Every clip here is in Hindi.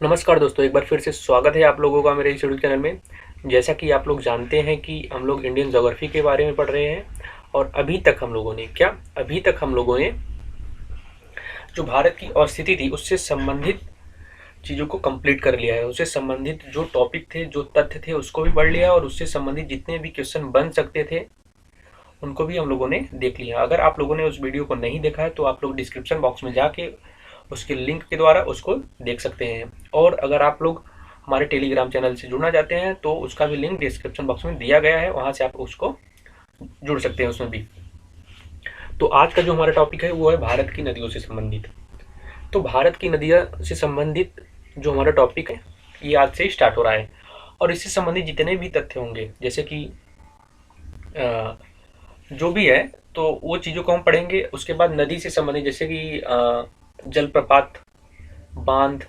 नमस्कार दोस्तों, एक बार फिर से स्वागत है आप लोगों का मेरे इस यूट्यूब चैनल में। जैसा कि आप लोग जानते हैं कि हम लोग इंडियन ज्योग्राफी के बारे में पढ़ रहे हैं और अभी तक हम लोगों ने जो भारत की स्थिति थी उससे संबंधित चीज़ों को कंप्लीट कर लिया है। उससे संबंधित जो टॉपिक थे, जो तथ्य थे, उसको भी पढ़ लिया और उससे संबंधित जितने भी क्वेश्चन बन सकते थे उनको भी हम लोगों ने देख लिया। अगर आप लोगों ने उस वीडियो को नहीं देखा है तो आप लोग डिस्क्रिप्शन बॉक्स में जाके उसके लिंक के द्वारा उसको देख सकते हैं। और अगर आप लोग हमारे टेलीग्राम चैनल से जुड़ना चाहते हैं तो उसका भी लिंक डिस्क्रिप्शन बॉक्स में दिया गया है, वहाँ से आप उसको जुड़ सकते हैं उसमें भी। तो आज का जो हमारा टॉपिक है वो है भारत की नदियों से संबंधित। तो भारत की नदियों से संबंधित जो हमारा टॉपिक है ये आज से स्टार्ट हो रहा है और इससे संबंधित जितने भी तथ्य होंगे, जैसे कि जो भी है तो वो चीज़ों को हम पढ़ेंगे। उसके बाद नदी से संबंधित जैसे कि जलप्रपात, बांध,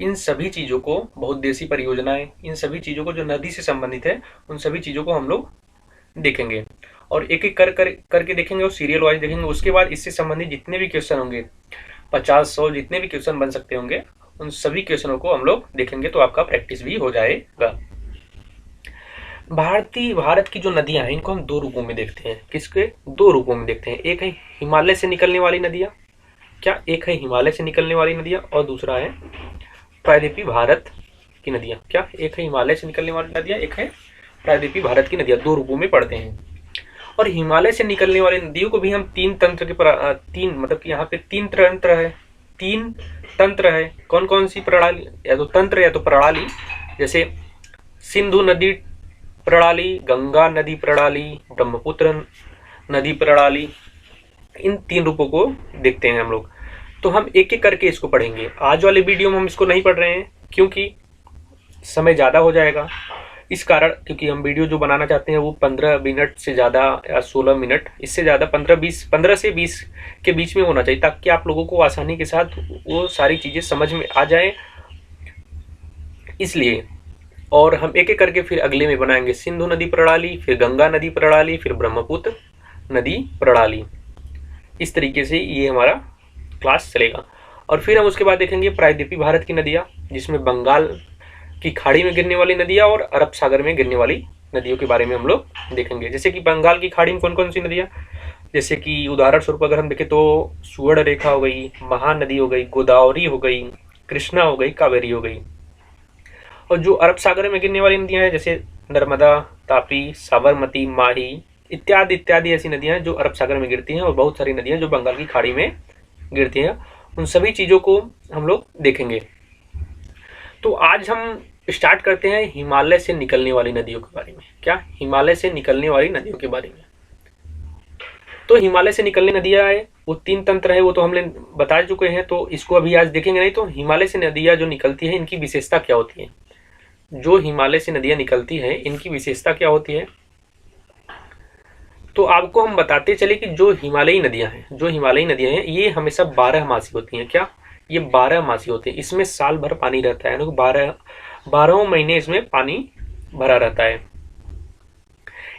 इन सभी चीज़ों को, बहुउद्देशीय परियोजनाएं, इन सभी चीज़ों को जो नदी से संबंधित है उन सभी चीज़ों को हम लोग देखेंगे और एक एक करके देखेंगे और सीरियल वाइज देखेंगे। उसके बाद इससे संबंधित जितने भी क्वेश्चन होंगे, 50-100 जितने भी क्वेश्चन बन सकते होंगे, उन सभी क्वेश्चनों को हम लोग देखेंगे तो आपका प्रैक्टिस भी हो जाएगा। भारत की जो नदियां हैं इनको हम दो रूपों में देखते हैं। किसके दो रूपों में देखते हैं? एक है हिमालय से निकलने वाली नदियां, क्या एक है हिमालय से निकलने वाली नदियां और दूसरा है प्रायद्वीपीय भारत की नदियां। क्या एक है हिमालय से निकलने वाली नदियां, एक है प्रायद्वीपीय भारत की नदियां। दो रूपों में पढ़ते हैं। और हिमालय से निकलने वाली नदियों को भी हम तीन तंत्र के तीन मतलब कि यहाँ पे तीन तंत्र है। कौन कौन सी प्रणाली? या तो तंत्र या तो प्रणाली। जैसे सिंधु नदी प्रणाली, गंगा नदी प्रणाली, ब्रह्मपुत्र नदी प्रणाली, इन तीन रूपों को देखते हैं हम लोग। तो हम एक एक करके इसको पढ़ेंगे। आज वाले वीडियो में हम इसको नहीं पढ़ रहे हैं क्योंकि समय ज़्यादा हो जाएगा। इस कारण, क्योंकि हम वीडियो जो बनाना चाहते हैं वो 15 मिनट से ज़्यादा या 16 मिनट, इससे ज़्यादा 15 से 20 के बीच में होना चाहिए ताकि आप लोगों को आसानी के साथ वो सारी चीज़ें समझ में आ जाए, इसलिए। और हम एक एक करके फिर अगले में बनाएंगे सिंधु नदी प्रणाली, फिर गंगा नदी प्रणाली, फिर ब्रह्मपुत्र नदी प्रणाली। इस तरीके से ये हमारा क्लास चलेगा। और फिर हम उसके बाद देखेंगे प्रायद्वीपीय भारत की नदियाँ, जिसमें बंगाल की खाड़ी में गिरने वाली नदियाँ और अरब सागर में गिरने वाली नदियों के बारे में हम लोग देखेंगे। जैसे कि बंगाल की खाड़ी में कौन कौन सी नदियाँ, जैसे कि उदाहरण स्वरूप अगर हम देखें तो सुवर्ण रेखा हो गई, महानदी हो गई, गोदावरी हो गई, कृष्णा हो गई, कावेरी हो गई। और जो अरब सागर में गिरने वाली नदियाँ हैं जैसे नर्मदा, तापी, साबरमती, माही इत्यादि इत्यादि ऐसी नदियाँ हैं जो अरब सागर में गिरती हैं। और बहुत सारी नदियाँ जो बंगाल की खाड़ी में गिरती हैं। उन सभी चीज़ों को हम लोग देखेंगे। तो आज हम स्टार्ट करते हैं हिमालय से निकलने वाली नदियों के बारे में। क्या? हिमालय से निकलने वाली नदियों के बारे में। तो हिमालय से निकलने नदियाँ है वो तीन तंत्र है, वो तो हमने बता चुके हैं, तो इसको अभी आज देखेंगे नहीं। तो हिमालय से नदियाँ जो निकलती है इनकी विशेषता क्या होती है? जो हिमालय से नदियाँ निकलती हैं इनकी विशेषता क्या होती है? तो आपको हम बताते चले कि जो हिमालयी नदियाँ हैं ये हमेशा 12 मासी होती हैं। क्या? ये 12 मासी होती है। इसमें साल भर पानी रहता है, यानी 12 महीने इसमें पानी भरा रहता है।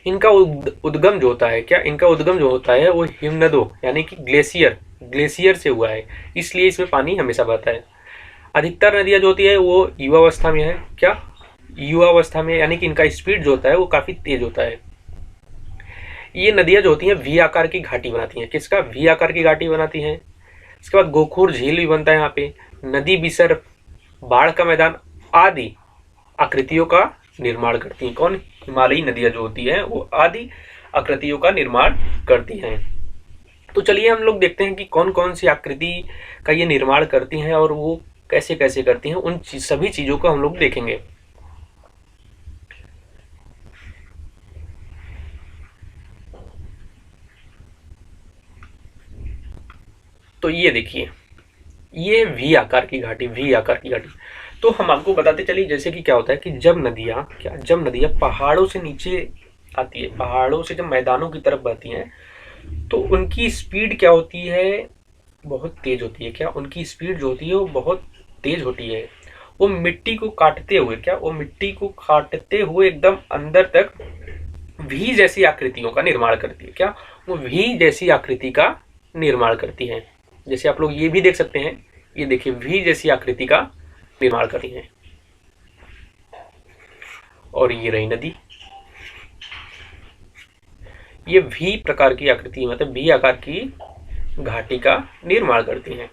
इनका उद्गम जो होता है, क्या इनका उद्गम जो होता है वो हिमनदों यानी कि ग्लेशियर से हुआ है, इसलिए इसमें पानी हमेशा बहता है। अधिकतर नदियाँ जो होती है वो युवावस्था में है। क्या? युवावस्था में, यानी कि इनका स्पीड जो होता है वो काफ़ी तेज होता है। ये नदियाँ जो होती हैं वी आकार की घाटी बनाती हैं। किसका? वी आकार की घाटी बनाती हैं। इसके बाद गोखूर झील भी बनता है यहाँ पे। नदी बिसर, बाढ़ का मैदान आदि आकृतियों का निर्माण करती हैं। कौन? हिमालयी नदियाँ जो होती हैं वो आदि आकृतियों का निर्माण करती हैं। तो चलिए हम लोग देखते हैं कि कौन कौन सी आकृति का ये निर्माण करती हैं और वो कैसे कैसे करती हैं। उन सभी चीज़ों को हम लोग देखेंगे। तो ये देखिए, ये वी आकार की घाटी। तो हम आपको बताते चलिए जैसे कि क्या होता है कि जब नदियाँ पहाड़ों से नीचे आती है, पहाड़ों से जब मैदानों की तरफ बहती हैं तो उनकी स्पीड क्या होती है? बहुत तेज होती है। क्या? उनकी स्पीड जो होती है वो बहुत तेज होती है। वो मिट्टी को काटते हुए एकदम अंदर तक वी जैसी आकृतियों का निर्माण करती है। क्या? वो वी जैसी आकृति का निर्माण करती है। जैसे आप लोग ये भी देख सकते हैं, ये देखिए वी जैसी आकृति का निर्माण करती हैं। और ये रही नदी, ये वी प्रकार की आकृति मतलब वी आकार की घाटी का निर्माण करती हैं।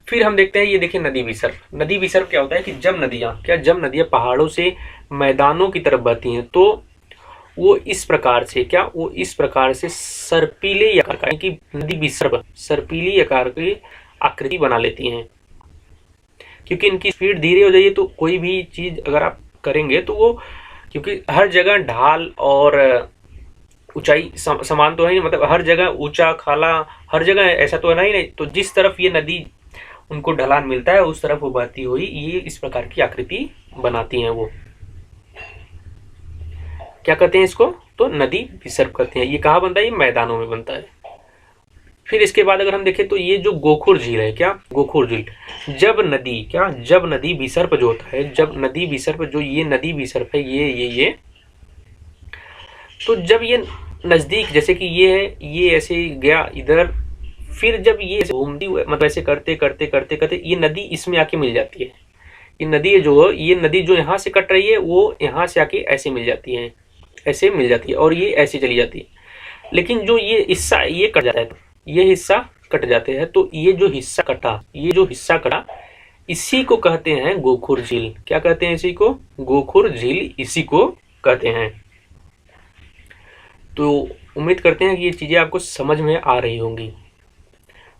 फिर हम देखते हैं, ये देखिए नदी विसर्प। नदी विसर्प क्या होता है कि जब नदियां पहाड़ों से मैदानों की तरफ बहती हैं तो वो इस प्रकार से सर्पीले आकार का, कि नदी विसर्प सर्पीली आकार की आकृति बना लेती हैं। क्योंकि इनकी स्पीड धीरे हो जाइए तो कोई भी चीज अगर आप करेंगे तो वो, क्योंकि हर जगह ढाल और ऊंचाई समान तो है नहीं, मतलब हर जगह ऊंचा खाला हर जगह ऐसा तो है नहीं, तो जिस तरफ ये नदी उनको ढलान मिलता है उस तरफ वो बहती हुई ये इस प्रकार की आकृति बनाती हैं। वो क्या कहते हैं इसको, तो नदी विसर्प करते हैं। ये कहाँ बनता है, ये मैदानों में बनता है। फिर इसके बाद अगर हम देखें तो ये जो गोखुर झील है, क्या गोखुर झील, जब नदी विसर्प जो होता है, जब नदी विसर्प जो ये नदी विसर्प है ये तो जब ये नजदीक, जैसे कि ये है, ये ऐसे गया इधर, फिर जब ये घूमती मतलब ऐसे करते करते ये नदी इसमें आके मिल जाती है। ये नदी जो यहाँ से कट रही है वो यहाँ से आके ऐसे मिल जाती है, ऐसे मिल जाती है और ये ऐसे चली जाती है। लेकिन जो ये हिस्सा ये कट जाता है, ये हिस्सा कट जाते हैं, तो ये जो हिस्सा कटा इसी को कहते हैं गोखुर झील। क्या कहते हैं इसी को, गोखुर झील इसी को कहते हैं। तो उम्मीद करते हैं कि ये चीजें आपको समझ में आ रही होंगी।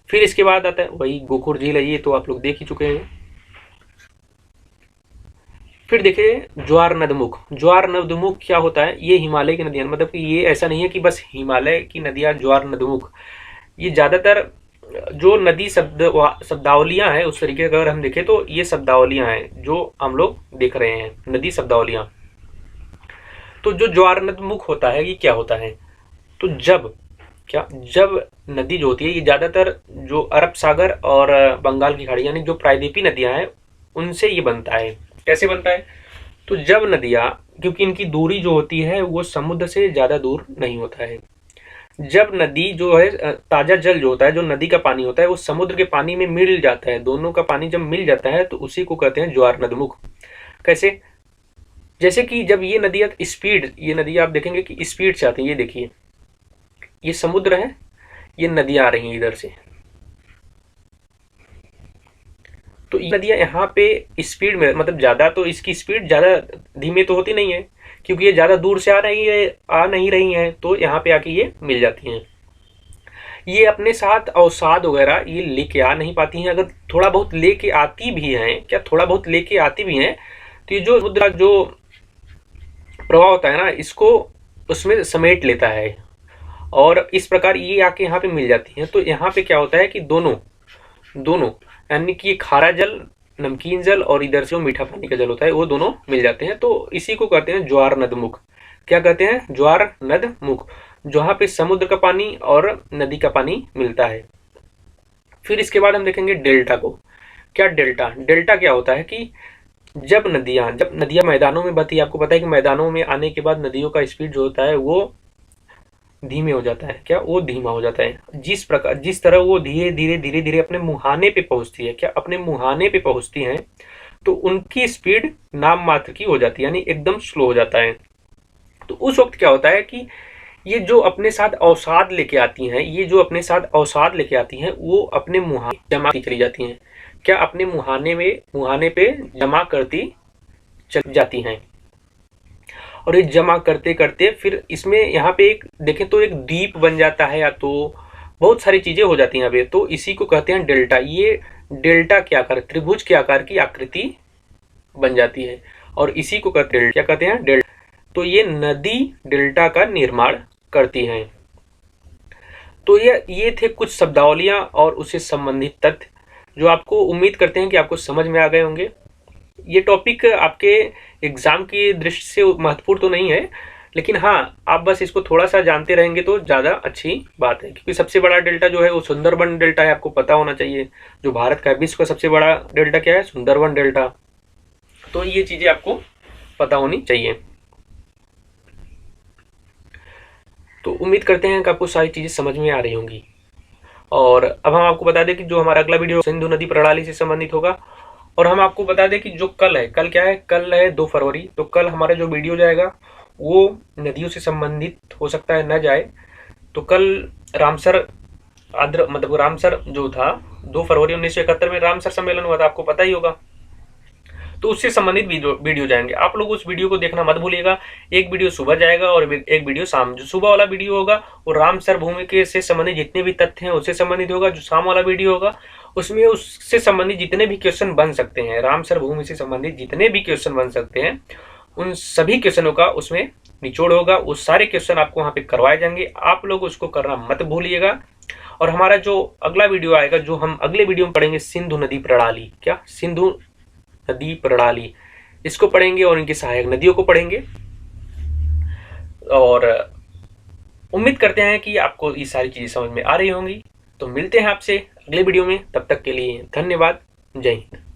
फिर इसके बाद आता है वही गोखुर झील है, ये तो आप लोग देख ही चुके हैं। फिर देखिए ज्वार नदमुख। ज्वार नदमुख क्या होता है, ये हिमालय की नदियां, मतलब कि ये ऐसा नहीं है कि बस हिमालय की नदियां ज्वार नदमुख, ये ज्यादातर जो नदी शब्दावलियां हैं उस तरीके अगर हम देखें तो ये शब्दावलियां हैं जो हम लोग देख रहे हैं, नदी शब्दावलियां। तो जो ज्वार नदमुख होता है ये क्या होता है, तो जब नदी जो होती है ये ज्यादातर जो अरब सागर और बंगाल की खाड़ी यानी जो प्रायद्वीपीय नदियां हैं उनसे ये बनता है। कैसे बनता है, तो जब नदियां, क्योंकि इनकी दूरी जो होती है वो समुद्र से ज्यादा दूर नहीं होता है, जब नदी जो है ताजा जल जो होता है, जो नदी का पानी होता है वो समुद्र के पानी में मिल जाता है, दोनों का पानी जब मिल जाता है तो उसी को कहते हैं ज्वार नदमुख। कैसे, जैसे कि जब ये नदियां आप देखेंगे कि स्पीड से आती है, ये देखिए ये समुद्र है, ये नदियां आ रही हैं इधर से, तो ये नदियां यहाँ पे स्पीड में, मतलब ज्यादा, तो इसकी स्पीड ज्यादा धीमे तो होती नहीं है क्योंकि ये ज्यादा दूर से आ नहीं रही है, तो यहाँ पे आके ये मिल जाती हैं। ये अपने साथ अवसाद वगैरह ये लेके आ नहीं पाती हैं, अगर थोड़ा बहुत लेके आती भी हैं, तो ये जो समुद्र जो प्रवाह होता है ना इसको उसमें समेट लेता है और इस प्रकार ये आके यहाँ पे मिल जाती हैं। तो यहाँ पे क्या होता है कि दोनों यानी कि खारा जल, नमकीन जल और इधर से जो मीठा पानी का जल होता है वो दोनों मिल जाते हैं, तो इसी को कहते हैं ज्वार नदमुख। क्या कहते हैं, ज्वार नदमुख, जहाँ पे समुद्र का पानी और नदी का पानी मिलता है। फिर इसके बाद हम देखेंगे डेल्टा को। क्या डेल्टा क्या होता है कि जब नदियां मैदानों में बहती है, आपको पता है कि मैदानों में आने के बाद नदियों का स्पीड जो होता है वो धीमे हो जाता है, क्या वो धीमा हो जाता है। जिस तरह वो धीरे धीरे अपने मुहाने पे पहुंचती है, क्या अपने मुहाने पे पहुंचती हैं, तो उनकी स्पीड नाम मात्र की हो जाती है, यानी एकदम स्लो हो जाता है। तो उस वक्त क्या होता है कि ये जो अपने साथ अवसाद लेके आती हैं वो अपने मुहाने जमा चली जाती हैं, क्या अपने मुहाने पे जमा करती चली जाती हैं। और ये जमा करते करते फिर इसमें यहाँ पे एक देखें तो एक द्वीप बन जाता है, या तो बहुत सारी चीजें हो जाती हैं यहाँ पे, तो इसी को कहते हैं डेल्टा। ये डेल्टा के आकार, त्रिभुज के आकार की आकृति बन जाती है और इसी को कहते हैं, क्या कहते हैं, डेल्टा। तो ये नदी डेल्टा का निर्माण करती हैं। तो ये थे कुछ शब्दावलियां और उससे संबंधित तथ्य जो आपको उम्मीद करते हैं कि आपको समझ में आ गए होंगे। ये टॉपिक आपके एग्जाम की दृष्टि से महत्वपूर्ण तो नहीं है, लेकिन हाँ आप बस इसको थोड़ा सा जानते रहेंगे तो ज़्यादा अच्छी बात है, क्योंकि सबसे बड़ा डेल्टा जो है वो सुंदरबन डेल्टा है, आपको पता होना चाहिए। जो भारत का विश्व का सबसे बड़ा डेल्टा क्या है, सुंदरबन डेल्टा। तो ये चीज़ें आपको पता होनी चाहिए। तो उम्मीद करते हैं कि आपको सारी चीज़ें समझ में आ रही होंगी। और अब हम आपको बता दें कि जो हमारा अगला वीडियो सिंधु नदी प्रणाली से संबंधित होगा और हम आपको बता दें कि जो कल है, कल क्या है, कल है 2 फरवरी, तो कल हमारा जो वीडियो जाएगा वो नदियों से संबंधित हो सकता है न जाए। तो कल रामसर मतलब रामसर जो था 2 फरवरी 1971 में रामसर सम्मेलन हुआ था, आपको पता ही होगा। तो उससे संबंधित वीडियो जाएंगे, आप लोग उस वीडियो को देखना मत भूलिएगा। एक वीडियो सुबह जाएगा और एक वीडियो शाम। जो सुबह वाला वीडियो होगा वो रामसर भूमि के से संबंधित जितने भी तथ्य हैं उससे संबंधित होगा। जो शाम वाला वीडियो होगा उसमें उससे संबंधित जितने भी क्वेश्चन बन सकते हैं, रामसर भूमि से संबंधित जितने भी क्वेश्चन बन सकते हैं, उन सभी क्वेश्चनों का उसमें निचोड़ होगा। वो सारे क्वेश्चन आपको वहां पे करवाए जाएंगे, आप लोग उसको करना मत भूलिएगा। और हमारा जो अगला वीडियो आएगा, जो हम अगले वीडियो में पढ़ेंगे, सिंधु नदी प्रणाली, क्या सिंधु नदी प्रणाली, इसको पढ़ेंगे और इनकी सहायक नदियों को पढ़ेंगे। और उम्मीद करते हैं कि आपको ये सारी चीजें समझ में आ रही होंगी। तो मिलते हैं आपसे अगले वीडियो में, तब तक के लिए धन्यवाद। जय हिंद।